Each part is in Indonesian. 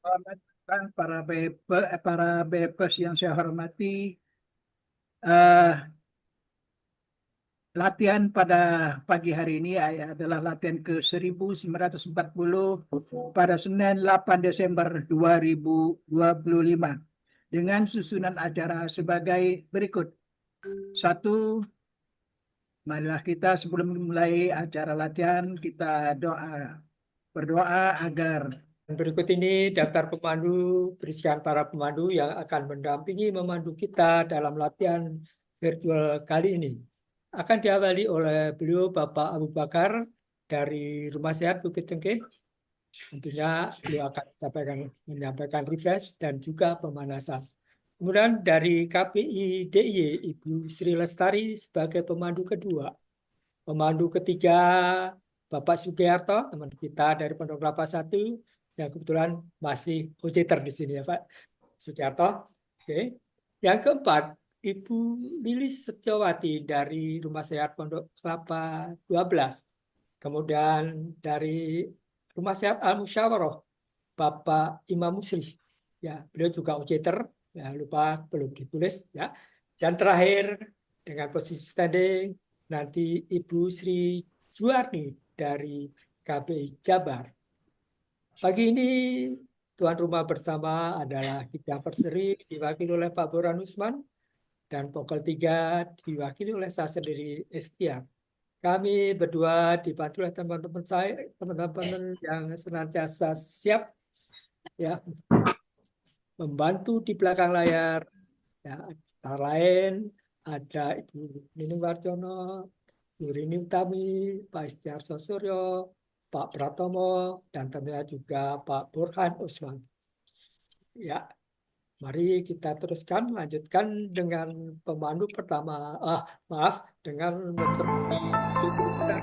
Selamat datang para BPers yang saya hormati. Eh, Latihan pada pagi hari ini adalah latihan ke 1940 pada Senin 8 Desember 2025 dengan susunan acara sebagai berikut. Satu, marilah kita sebelum memulai acara latihan kita berdoa agar. Berikut ini daftar pemandu, berisikan para pemandu yang akan mendampingi memandu kita dalam latihan virtual kali ini. Akan diawali oleh beliau Bapak Abu Bakar dari Rumah Sehat Bukit Cengkeh. Tentunya beliau akan menyampaikan refresh dan juga pemanasan. Kemudian dari KPI DIY Ibu Sri Lestari sebagai pemandu kedua. Pemandu ketiga Bapak Sugiyarto, teman kita dari Pondok Kelapa 1, yang kebetulan masih OJT di sini ya Pak Sugiyarto. Oke. Yang keempat, Ibu Lilis Setiawati dari Rumah Sehat Pondok Kelapa 12. Kemudian dari Rumah Sehat Al Musyawarah, Bapak Imam Musli. Ya, beliau juga OJT, ya lupa belum ditulis ya. Dan terakhir dengan posisi standing nanti Ibu Sri Juarni dari KPI Jabar. Pagi ini tuan rumah bersama adalah Kita Perseri diwakili oleh Pak Boran Usman dan Pokol 3 diwakili oleh saya sendiri Estiar. Kami berdua dibantu oleh teman-teman saya, teman-teman yang senantiasa siap ya membantu di belakang layar. Ya, antara lain ada Ibu Nining Warjono, Bu Rini Utami, Pak Istiarso Suryo, Pak Pratomo, dan tentunya juga Pak Burhan Usman. Ya, mari kita teruskan, lanjutkan dengan pemandu pertama. Maaf, dengan mencoba ibu kita.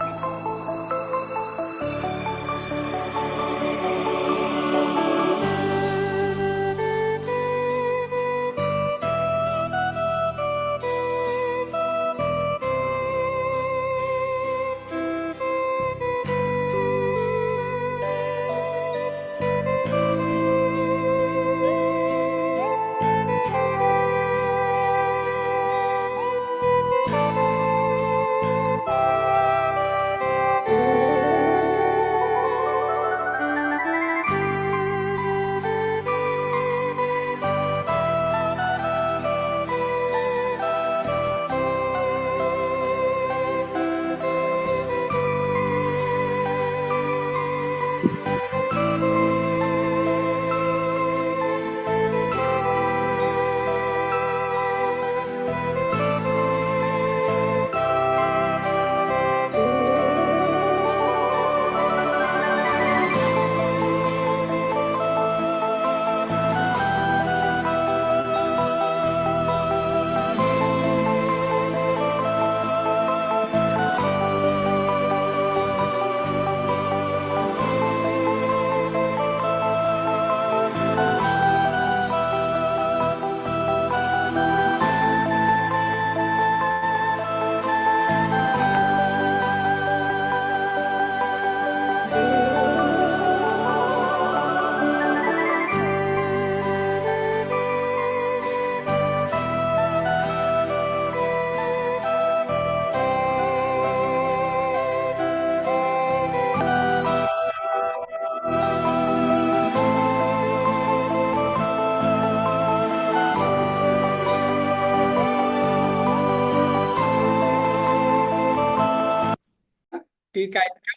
Dikaitkan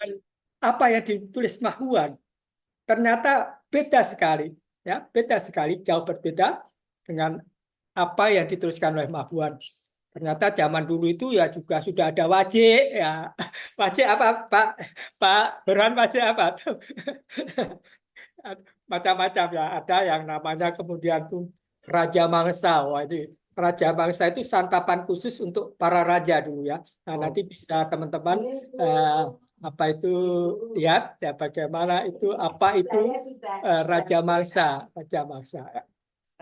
dengan apa yang ditulis Mahwan. Ternyata beda sekali, ya beda sekali, jauh berbeda dengan apa yang dituliskan oleh Mahwan. Ternyata zaman dulu itu ya juga sudah ada wajik ya. Wajik apa Pak Pak Burhan, wajik apa tuh? Macam-macam ya. Ada yang namanya kemudian tuh Raja Mangsa. Wah itu Raja Mangsa itu santapan khusus untuk para raja dulu ya. Nah, nanti bisa teman-teman eh, apa itu lihat ya bagaimana itu apa itu Raja Mangsa, Raja Mangsa.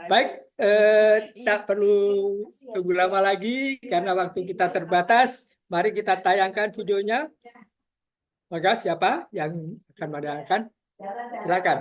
Baik, tak perlu tunggu lama lagi karena waktu kita terbatas. Mari kita tayangkan videonya. Maka siapa yang akan menayangkan? Silakan.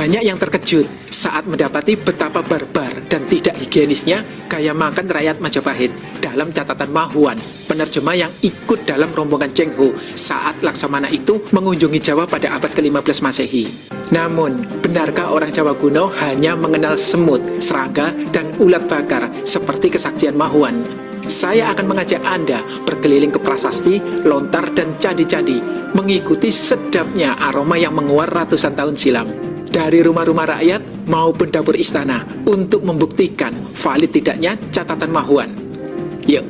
Banyak yang terkejut saat mendapati betapa barbar dan tidak higienisnya gaya makan rakyat Majapahit dalam catatan Mahuan, penerjemah yang ikut dalam rombongan Cheng Ho saat Laksamana itu mengunjungi Jawa pada abad ke-15 Masehi. Namun, benarkah orang Jawa kuno hanya mengenal semut, serangga, dan ulat bakar seperti kesaksian Mahuan? Saya akan mengajak Anda berkeliling ke prasasti, lontar, dan candi-candi, mengikuti sedapnya aroma yang menguar ratusan tahun silam dari rumah-rumah rakyat maupun dapur istana untuk membuktikan valid tidaknya catatan Mahuan. Yuk.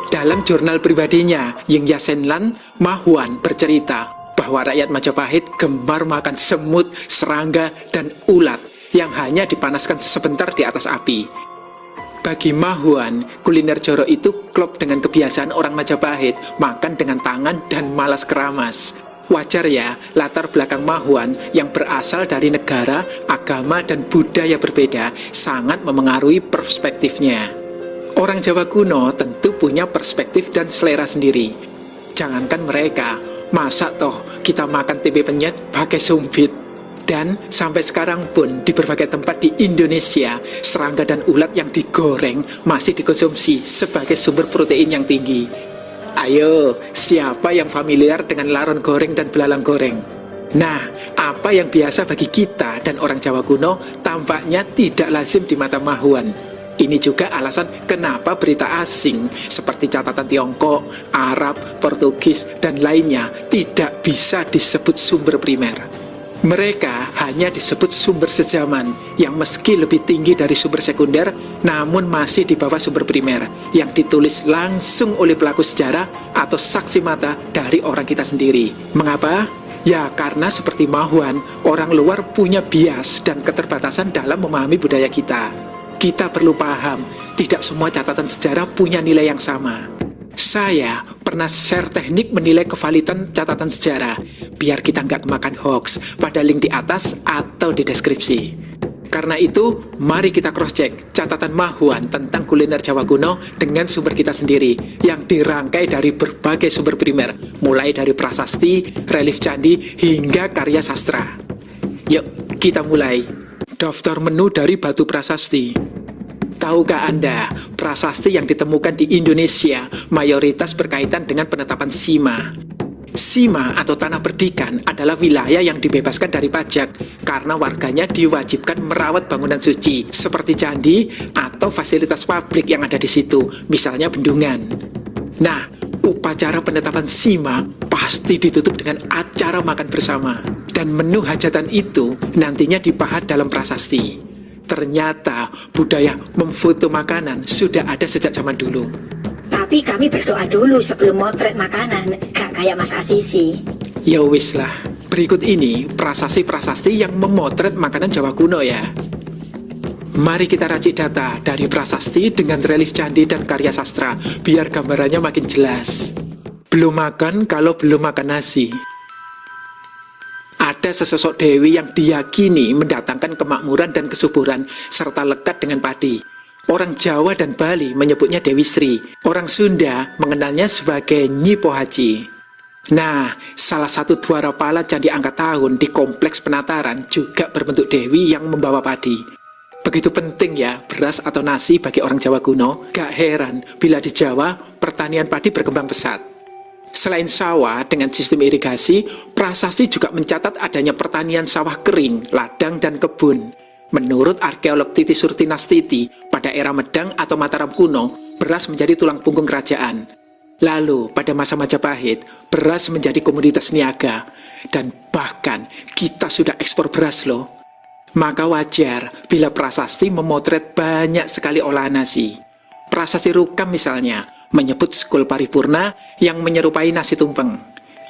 Dalam jurnal pribadinya, Ying Yasenlan, Mahuan bercerita bahwa rakyat Majapahit gemar makan semut, serangga, dan ulat yang hanya dipanaskan sebentar di atas api. Bagi Mahuan, kuliner jorok itu klop dengan kebiasaan orang Majapahit makan dengan tangan dan malas keramas. Wajar ya, latar belakang Mahuan yang berasal dari negara, agama, dan budaya berbeda sangat memengaruhi perspektifnya. Orang Jawa kuno tentu punya perspektif dan selera sendiri. Jangankan mereka, masa toh kita makan tempe penyet pakai sumpit? Dan sampai sekarang pun di berbagai tempat di Indonesia, serangga dan ulat yang digoreng masih dikonsumsi sebagai sumber protein yang tinggi. Ayo, siapa yang familiar dengan laron goreng dan belalang goreng? Nah, apa yang biasa bagi kita dan orang Jawa kuno tampaknya tidak lazim di mata Mahuan. Ini juga alasan kenapa berita asing seperti catatan Tiongkok, Arab, Portugis, dan lainnya tidak bisa disebut sumber primer. Mereka hanya disebut sumber sejaman yang meski lebih tinggi dari sumber sekunder namun masih di bawah sumber primer yang ditulis langsung oleh pelaku sejarah atau saksi mata dari orang kita sendiri. Mengapa? Ya karena seperti Mahuan, orang luar punya bias dan keterbatasan dalam memahami budaya kita. Kita perlu paham, tidak semua catatan sejarah punya nilai yang sama. Saya pernah share teknik menilai kevalidan catatan sejarah biar kita nggak kemakan hoax pada link di atas atau di deskripsi. Karena itu, mari kita cross-check catatan Mahuan tentang kuliner Jawa kuno dengan sumber kita sendiri yang dirangkai dari berbagai sumber primer, mulai dari prasasti, relief candi, hingga karya sastra. Yuk, kita mulai. Daftar menu dari batu prasasti. Tahukah Anda, prasasti yang ditemukan di Indonesia mayoritas berkaitan dengan penetapan Sima. Sima atau tanah perdikan adalah wilayah yang dibebaskan dari pajak karena warganya diwajibkan merawat bangunan suci seperti candi atau fasilitas publik yang ada di situ, misalnya bendungan. Nah, upacara penetapan Sima pasti ditutup dengan acara makan bersama dan menu hajatan itu nantinya dipahat dalam prasasti. Ternyata budaya memfoto makanan sudah ada sejak zaman dulu. Tapi kami berdoa dulu sebelum motret makanan, gak kayak Mas Asisi. Ya wis lah, berikut ini prasasti-prasasti yang memotret makanan Jawa kuno ya. Mari kita racik data dari prasasti dengan relief candi dan karya sastra, biar gambarannya makin jelas. Belum makan kalau belum makan nasi. Ada sesosok dewi yang diyakini mendatangkan kemakmuran dan kesuburan serta lekat dengan padi. Orang Jawa dan Bali menyebutnya Dewi Sri. Orang Sunda mengenalnya sebagai Nyi Pohaci. Nah, salah satu dwara pala candi angka tahun di kompleks penataran juga berbentuk dewi yang membawa padi. Begitu penting ya beras atau nasi bagi orang Jawa kuno. Gak heran bila di Jawa pertanian padi berkembang pesat. Selain sawah dengan sistem irigasi, prasasti juga mencatat adanya pertanian sawah kering, ladang, dan kebun. Menurut arkeolog Titi Surtinastiti, pada era Medang atau Mataram kuno, beras menjadi tulang punggung kerajaan. Lalu, pada masa Majapahit, beras menjadi komoditas niaga. Dan bahkan, kita sudah ekspor beras loh. Maka wajar bila prasasti memotret banyak sekali olahan nasi. Prasasti Rukam misalnya, menyebut skul paripurna yang menyerupai nasi tumpeng.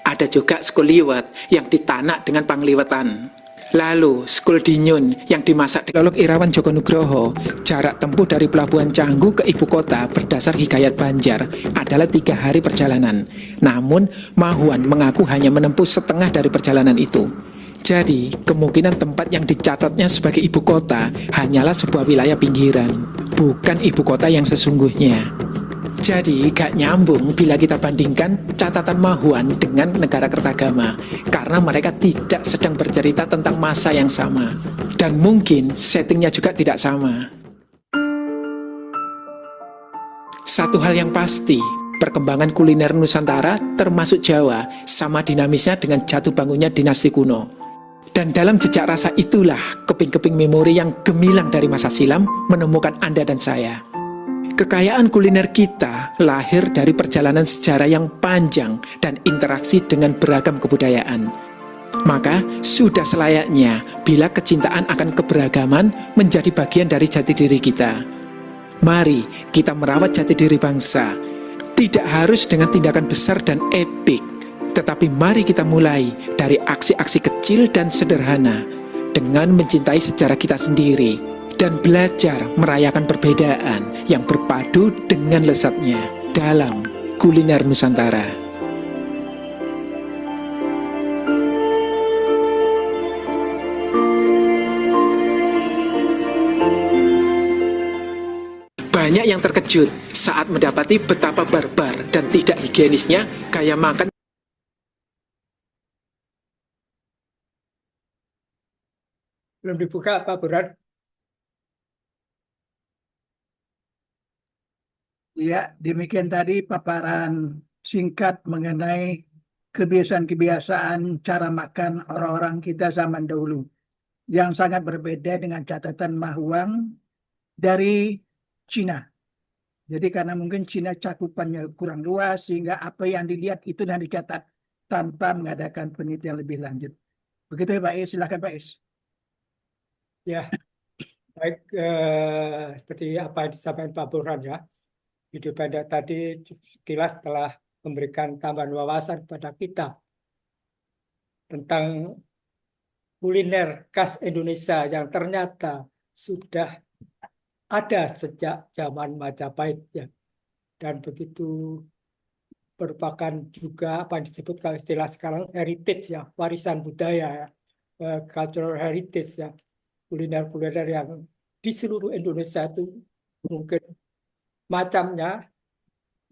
Ada juga skul liwet yang ditanak dengan pangliwetan. Lalu skul dinyun yang dimasak dengan Irawan Joko Nugroho. Jarak tempuh dari Pelabuhan Canggu ke ibu kota berdasar Hikayat Banjar adalah 3 hari perjalanan. Namun Mahuan mengaku hanya menempuh setengah dari perjalanan itu. Jadi, kemungkinan tempat yang dicatatnya sebagai ibu kota hanyalah sebuah wilayah pinggiran, bukan ibu kota yang sesungguhnya. Jadi, gak nyambung bila kita bandingkan catatan Mahuan dengan negara Kertagama, karena mereka tidak sedang bercerita tentang masa yang sama. Dan mungkin settingnya juga tidak sama. Satu hal yang pasti, perkembangan kuliner Nusantara termasuk Jawa sama dinamisnya dengan jatuh bangunnya dinasti kuno. Dan dalam jejak rasa itulah keping-keping memori yang gemilang dari masa silam menemukan Anda dan saya. Kekayaan kuliner kita lahir dari perjalanan sejarah yang panjang dan interaksi dengan beragam kebudayaan. Maka sudah selayaknya bila kecintaan akan keberagaman menjadi bagian dari jati diri kita. Mari kita merawat jati diri bangsa. Tidak harus dengan tindakan besar dan epik, tetapi mari kita mulai dari aksi-aksi kecil dan sederhana dengan mencintai sejarah kita sendiri dan belajar merayakan perbedaan yang berpadu dengan lezatnya dalam kuliner Nusantara. Banyak yang terkejut saat mendapati betapa barbar dan tidak higienisnya gaya makan. Belum dibuka Pak Burhan? Ya, demikian tadi paparan singkat mengenai kebiasaan-kebiasaan cara makan orang-orang kita zaman dahulu yang sangat berbeda dengan catatan Mahuang dari Cina. Jadi karena mungkin Cina cakupannya kurang luas sehingga apa yang dilihat itu dan dicatat tanpa mengadakan penelitian lebih lanjut. Begitu ya Pak Is, silakan Pak Is. Ya, baik seperti apa yang disampaikan Pak Burhan ya. Video pendek tadi sekilas telah memberikan tambahan wawasan kepada kita tentang kuliner khas Indonesia yang ternyata sudah ada sejak zaman Majapahit ya. Dan begitu merupakan juga apa yang disebut kalau istilah sekarang heritage ya, warisan budaya ya, cultural heritage ya, kuliner-kuliner yang di seluruh Indonesia itu mungkin macamnya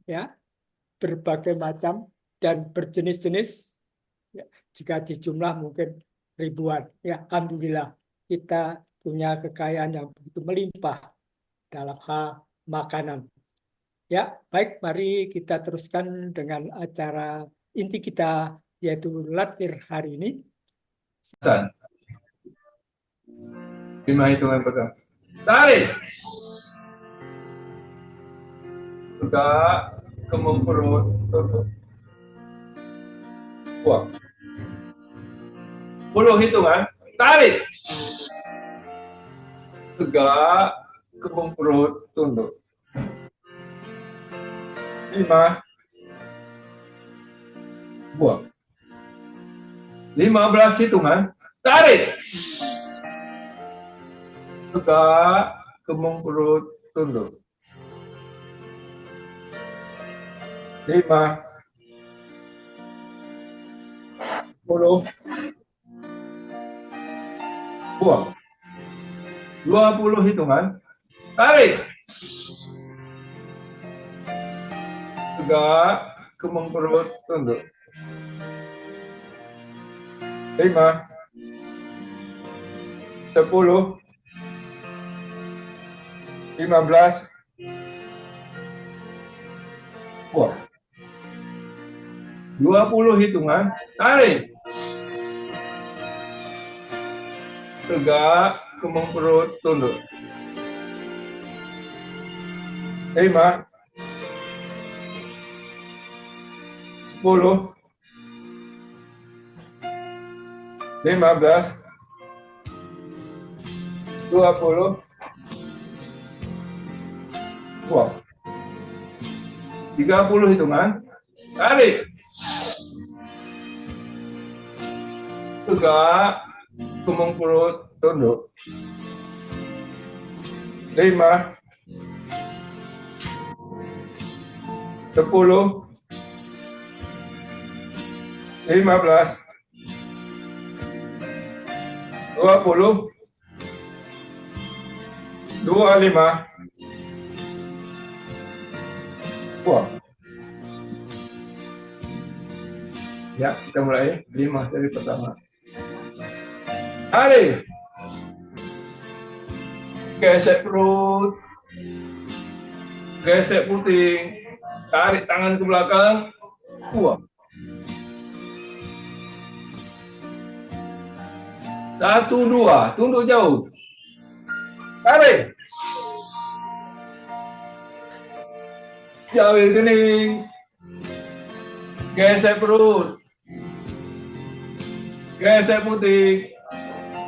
ya, berbagai macam dan berjenis-jenis ya, jika dijumlah mungkin ribuan ya. Alhamdulillah kita punya kekayaan yang begitu melimpah dalam hal makanan. Ya, baik, mari kita teruskan dengan acara inti kita, yaitu Latir hari ini. 5 hitungan pegang. Tarik. Tegak, kemung perut, tutup. Buang. 10 hitungan. Tarik. Tegak, kemung perut, tunduk. 5. Buang. 15 hitungan. Tarik. Tegak, kemung perut, tunduk. 5. 10. Buang. 20 hitungan. Tarik. Tegak, kemung perut, tunduk. 5. 10. 15. Buang. 20 hitungan. Tarik. Tegak, kemung perut, tunduk. 5. 10. 15. 20. Buang. 30 hitungan. Tarik. Tegak, kemung perut, tunduk. 5. 10. 15. 20, 25. Buang. Ya, kita mulai 5 dari pertama. Tarik. Gesek perut. Gesek puting. Tarik tangan ke belakang. Buang. 1, 2. Tunduk jauh. Tarik. Jauh kening. Gesek perut. Gesek puting.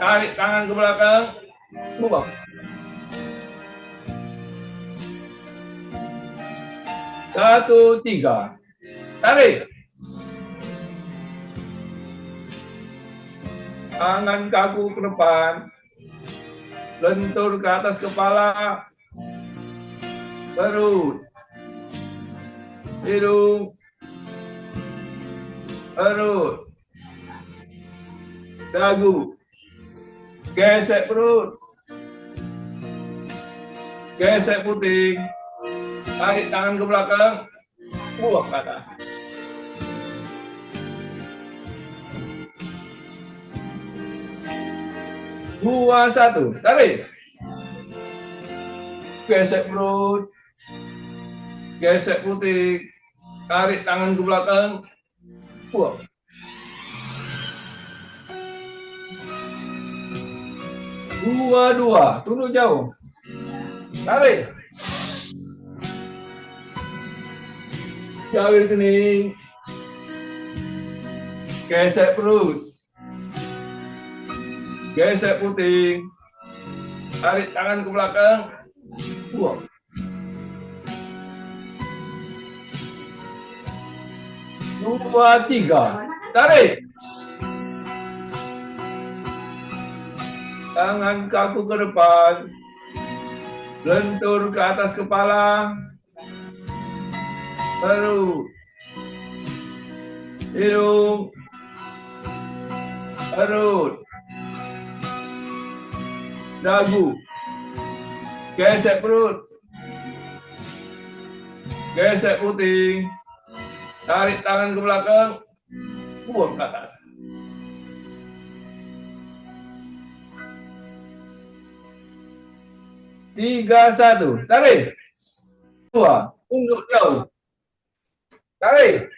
Tarik tangan ke belakang. Buang. 1, 3. Tarik. Tangan kaku ke depan. Lentur ke atas kepala. Perut. Hidung. Perut. Dagu. Gesek perut. Gesek puting. Tarik tangan ke belakang. Buang ke atas. Dua, 1. Tarik. Gesek perut. Gesek puting. Tarik tangan ke belakang. Buang. 2, 2. Tunduk jauh. Tarik. Jauh kening. Gesek perut. Gesek puting. Tarik tangan ke belakang. Buang. 2, 3. Tarik. Tangan kaku ke depan. Lentur ke atas kepala. Perut. Hidung. Perut. Dagu. Gesek perut. Gesek puting. Tarik tangan ke belakang. Buang ke atas. Tiga, 1. Tarik. 2. Tunduk jauh. Tarik.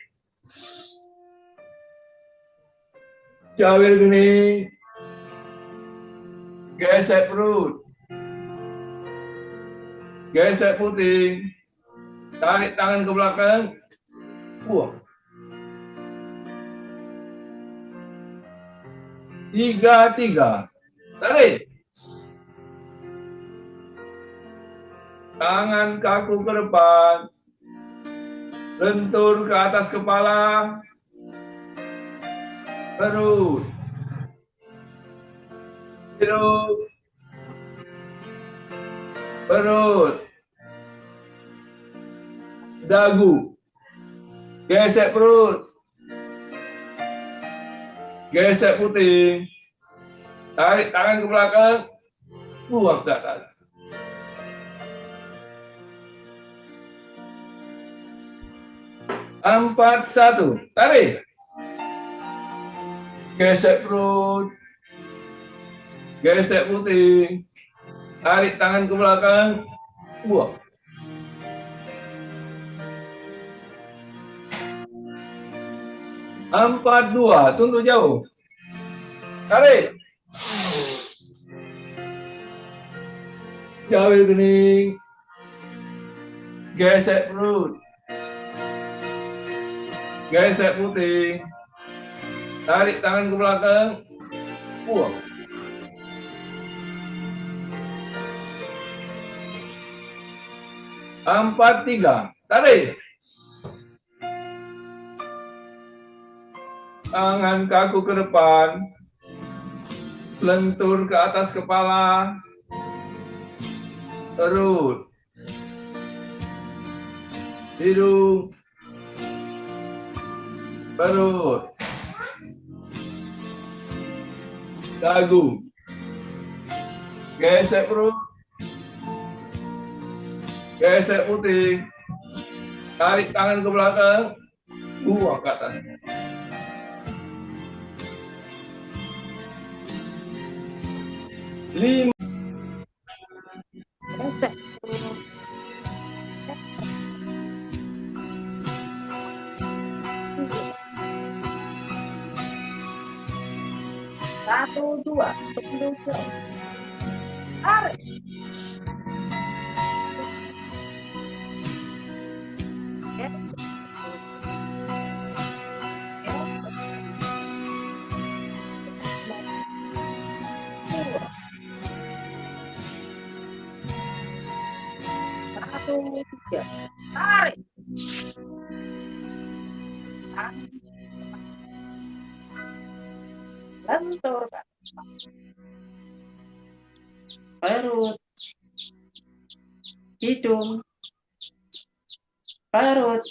Jauh kening. Gesek perut. Gesek puting. Tarik tangan ke belakang. Buang. 3, 3. Tarik. Tangan kaku ke depan. Lentur ke atas kepala. Perut. Hidung. Perut. Dagu. Gesek perut. Gesek puting. Tarik tangan ke belakang. Buang ke atas. 4, 1. Tarik. Gesek perut. Gesek puting. Tarik tangan ke belakang. Buang. 4, 2. Tunduk jauh. Tarik. Jauh kening. Gesek perut. Gesek puting. Tarik tangan ke belakang. Buang. 4, 3. Tarik. Tangan kaku ke depan. Lentur ke atas kepala. Perut. Hidung. Perut. Dagu. Gesek perut. Gesek puting. Tarik tangan ke belakang. Buang ke atas. Lima. Satu, dua, tiga, tarik. Satu, tiga, tarik. Lentur, perut, hidung, perut,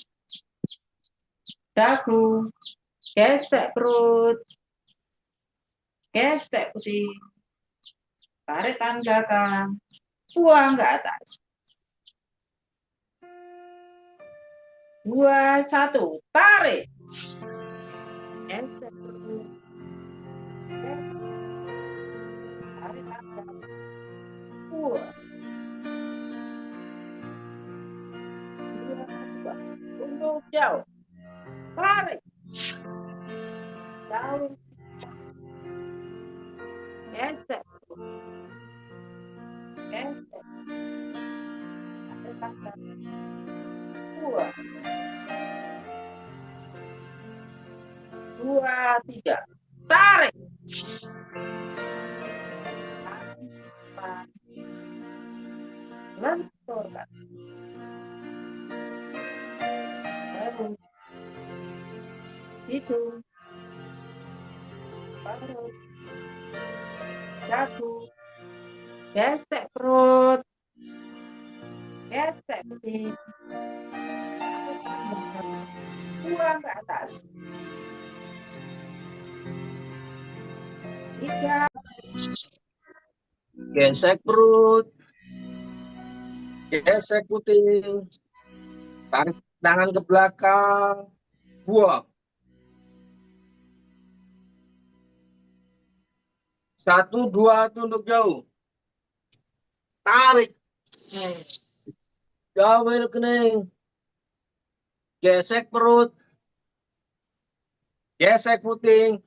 dagu, gesek perut, gesek putih, tarik tangan belakang, buang ke atas. 2, 1, tarik. Gesek perut, tarik tangan belakang, buang. 2, untuk jauh, tarik. Jauh. Gesek. Gesek. Tarik tangan. 2, 3, tarik. Lenturkan. Perut, hidung, perut, dagu, gesek perut, gesek putih, buang ke atas. 3, Gesek perut. Gesek puting. Tarik tangan ke belakang. Buang. 1, 2, tunduk jauh. Tarik. Jauh rekening. Gesek perut. Gesek puting.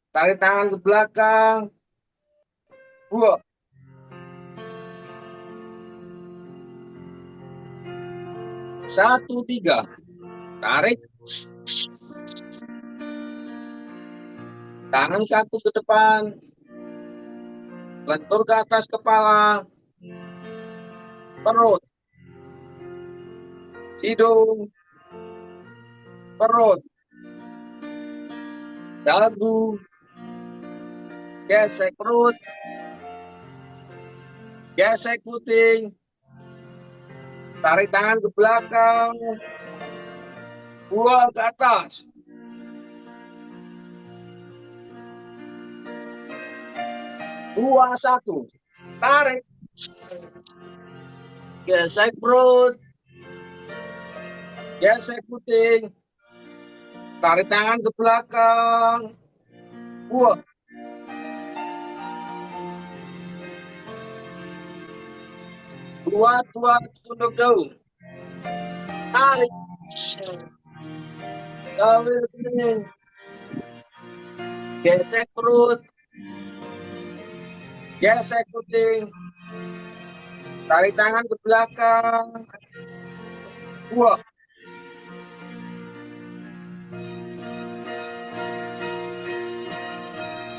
Tarik tangan ke belakang. Buang. 1, 3. Tarik. Tangan kaki ke depan. Lentur ke atas kepala. Perut. Hidung. Perut. Dagu. Gesek perut. Gesek puting. Tarik tangan ke belakang. Buang ke atas. 2, 1. Tarik. Gesek perut. Gesek puting. Tarik tangan ke belakang. Buang. 2, tunduk jauh. Tarik. Jauh rekening. Gesek perut. Gesek puting. Tarik tangan ke belakang. Buang.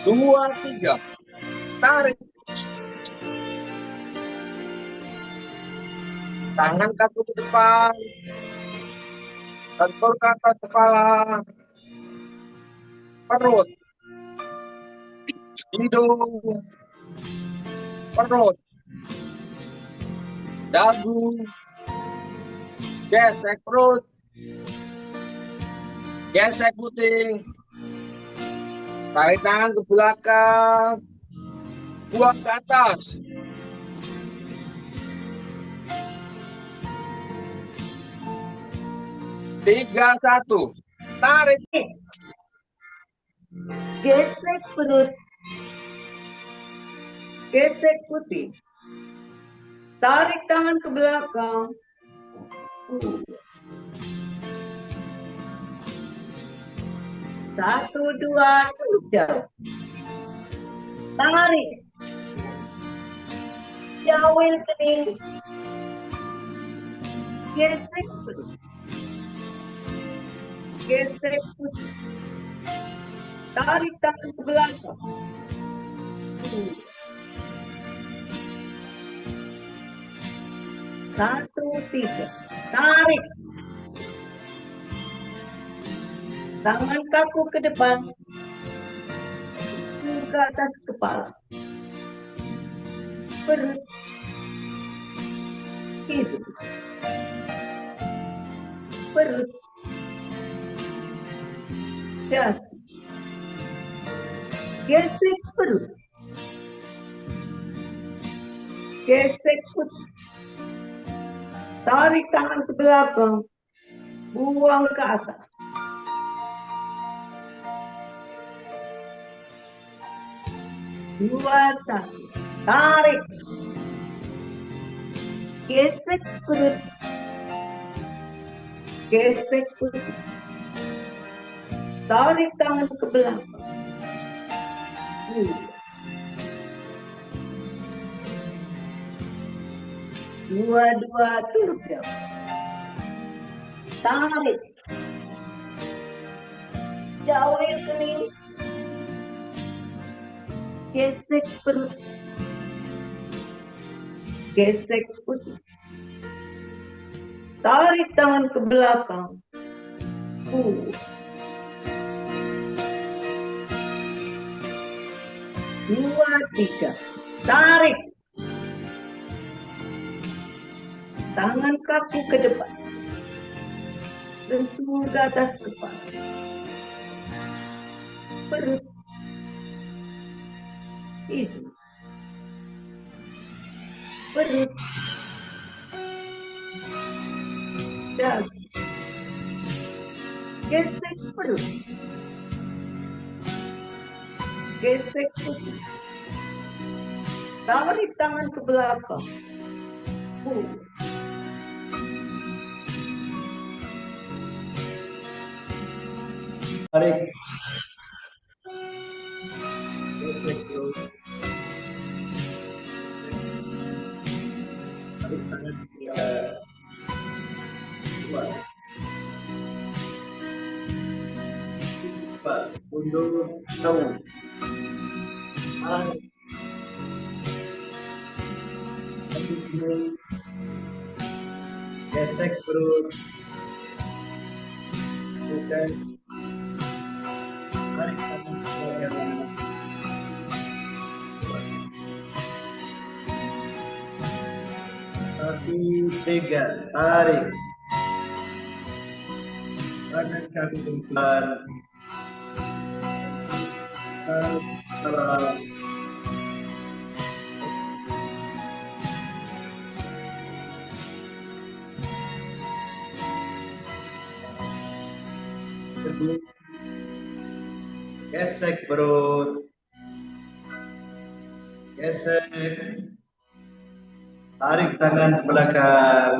2, 3. Tarik. Tangan kaki ke depan. Lentur ke atas kepala. Perut. Hidung. Perut. Dagu. Gesek perut. Gesek puting. Tarik tangan ke belakang. Buang ke atas. Tiga, satu. Tarik. Gesek perut. Gesek putih. Tarik tangan ke belakang. Satu, dua, tunduk jauh. Tarik. Jauhin kening. Gesek perut. Gesek putih. Tarik tangan ke belakang. Satu, tiga. Tarik. Tangan kaku ke depan. Ke atas kepala. Perut. Hidung. Perut. Dahi. Gesek perut. Gesek putih. Tarik tangan ke belakang. Buang ke atas. Dua, satu. Tarik. Gesek perut. Gesek putih. Tarik tangan ke belakang. Dua, tunduk jauh. Tarik. Jauhin kening. Gesek perut. Gesek putih. Tarik tangan ke belakang. Dua, tiga. Tarik. Tangan kaku ke depan. Sentuh ke atas kepala. Perut. Hidung. Perut. Dahi. Gesek perut. Gesek putih. Tarik tangan ke belakang. Tarik. Gesek perut. Tarik tangan ke belakang. Empat. Mundur jauh. Tarik. Gesek perut. Gesek. Tarik tangan ke belakang. Satu, tiga. Tarik. Tangan kaki ke depan. Tarik. Gesek perut. Gesek. Tarik tangan ke belakang.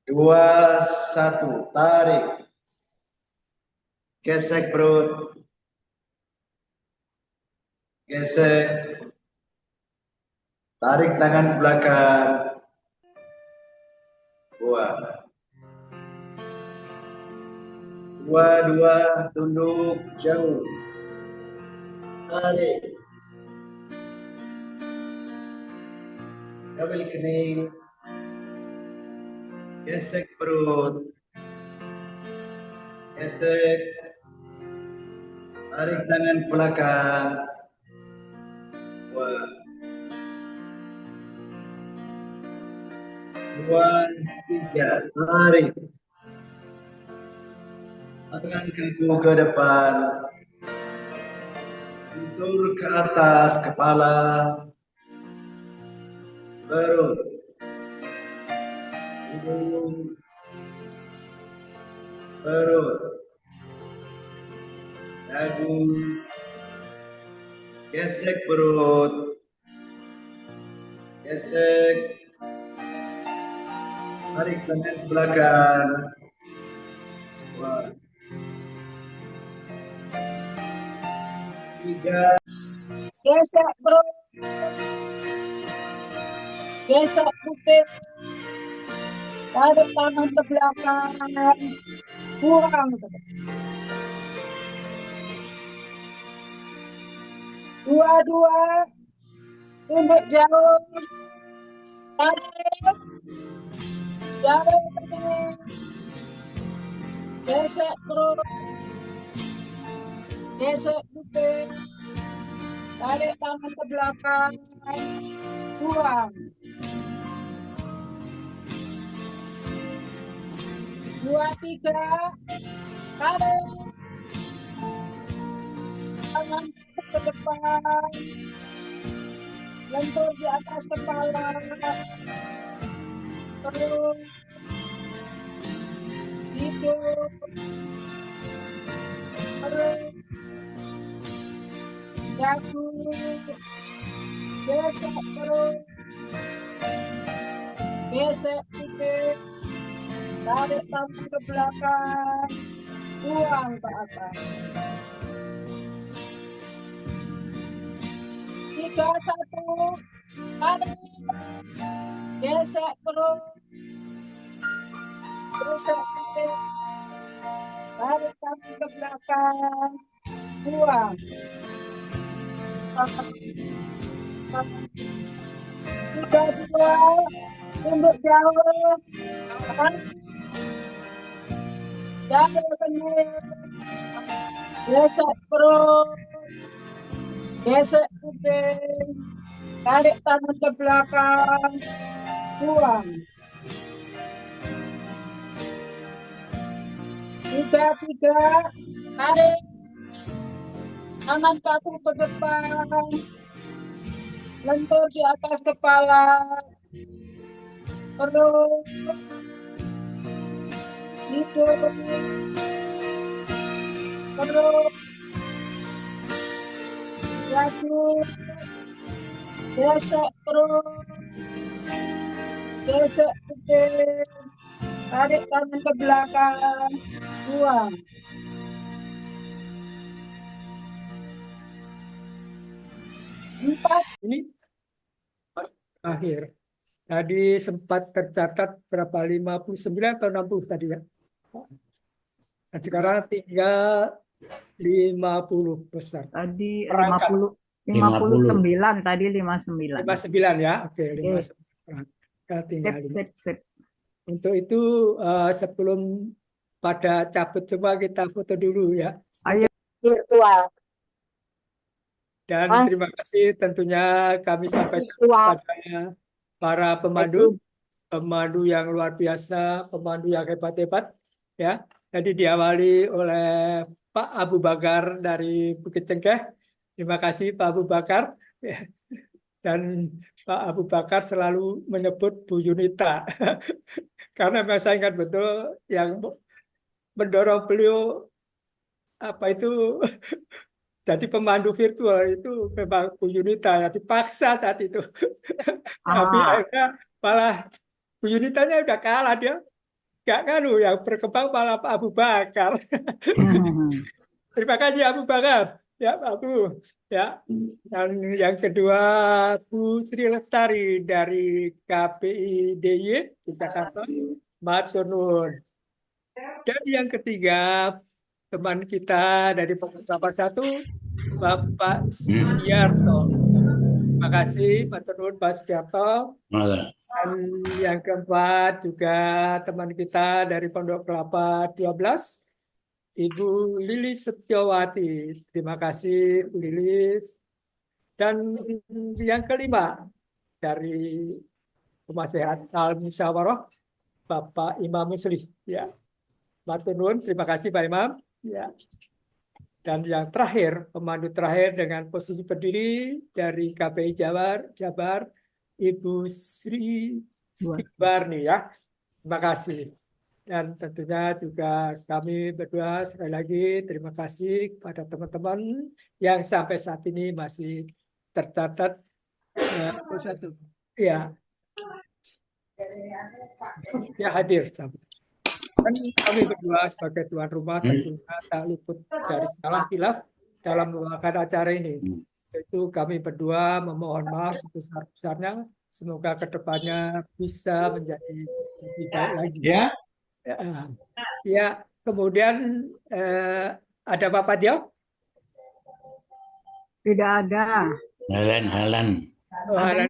Dua, satu. Tarik. Gesek perut. Gesek. Tarik tangan ke belakang. Dua, tunduk jauh. Tarik. Ambil kening. Gesek perut. Gesek. Tarik tangan ke belakang. Dua, tiga. Tarik. Tangan kaku ke depan. Lentur ke atas kepala. Perut. Hidung. Perut. Dagu. Gesek perut. Gesek. Tarik tangan ke belakang. Dua. Tiga. Gesek perut. Gesek putih. Tarik tangan ke belakang. Buang ke depan. Dua-dua. Tunduk jauh. Tarik. Jauh pergi. Gesek perut. Gesek putih. Tarik tangan ke belakang. Buang. Dua, tiga. Tarik. Tangan ke depan. Lentur di atas kepala. Perut. Hidung. Perut. Dagu. Gesek perut. Gesek putih. Tarik tangan ke belakang. Buang ke atas. 3, 1. Tarik. Gesek perut. Gesek putih. Tarik tangan ke belakang. Buang. 3, 2. Tunduk jauh. Jauh benar. Gesek perut. Gesek putih. Tarik tangan ke belakang. Buang. 3, 3. Tarik. Tangan kaku ke depan. Lentur di atas kepala. Perut. Hidung. Perut. Dagu. Gesek perut. Gesek putih. Tarik tangan ke belakang. Buang. Empat. Ini akhir. Tadi sempat tercatat berapa 59 atau 60 tadi ya. Dan sekarang tinggal 50 peserta. Tadi Perangkat. 59 tadi 59. 59 ya. Oke, 59. Tinggal Sip, sip, sip. Untuk itu sebelum pada cabut semua kita foto dulu ya. Ayo. Virtual. Dan terima kasih tentunya kami sampaikan kepada para pemandu yang luar biasa, pemandu yang hebat-hebat ya. Tadi diawali oleh Pak Abu Bakar dari Bukit Cengkeh. Terima kasih Pak Abu Bakar. Dan Pak Abu Bakar selalu menyebut Bu Yunita. Karena saya ingat betul yang mendorong beliau jadi pemandu virtual itu memang Bu Yunita ya, dipaksa saat itu. Tapi akhirnya malah Bu Yunitanya udah kalah, dia nggak nganu, yang berkembang malah Pak Abu Bakar. Terima kasih Abu Bakar ya Pak Abu ya. Dan yang kedua Bu Sri Lestari dari KPI DIY Jakarta, matur nuwun. Dan yang ketiga teman kita dari Kelapa 1, Bapak Sugiarto. Terima kasih matur nuwun Pak Sugiarto. Dan yang keempat juga teman kita dari Pondok Kelapa 12, Ibu Lilis Setiawati. Terima kasih Bu Lilis. Dan yang kelima dari Rumah Sehat Al Musyawarah, Bapak Imam Muslih. Ya, matur nuwun. Terima kasih Pak Imam. Ya. Dan yang terakhir, pemandu terakhir dengan posisi berdiri dari KPI Jabar, Ibu Sri Stibarni ya. Terima kasih. Dan tentunya juga kami berdua sekali lagi terima kasih kepada teman-teman yang sampai saat ini masih tercatat Satu. ya hadir. Dan kami berdua sebagai tuan rumah tentunya tak luput dari salah hilaf dalam melakukan acara ini. Itu kami berdua memohon maaf sebesar-besarnya. Semoga kedepannya bisa menjadi lebih baik lagi. Ya, kemudian ada Bapak Dio? Tidak ada. Halan. Oh,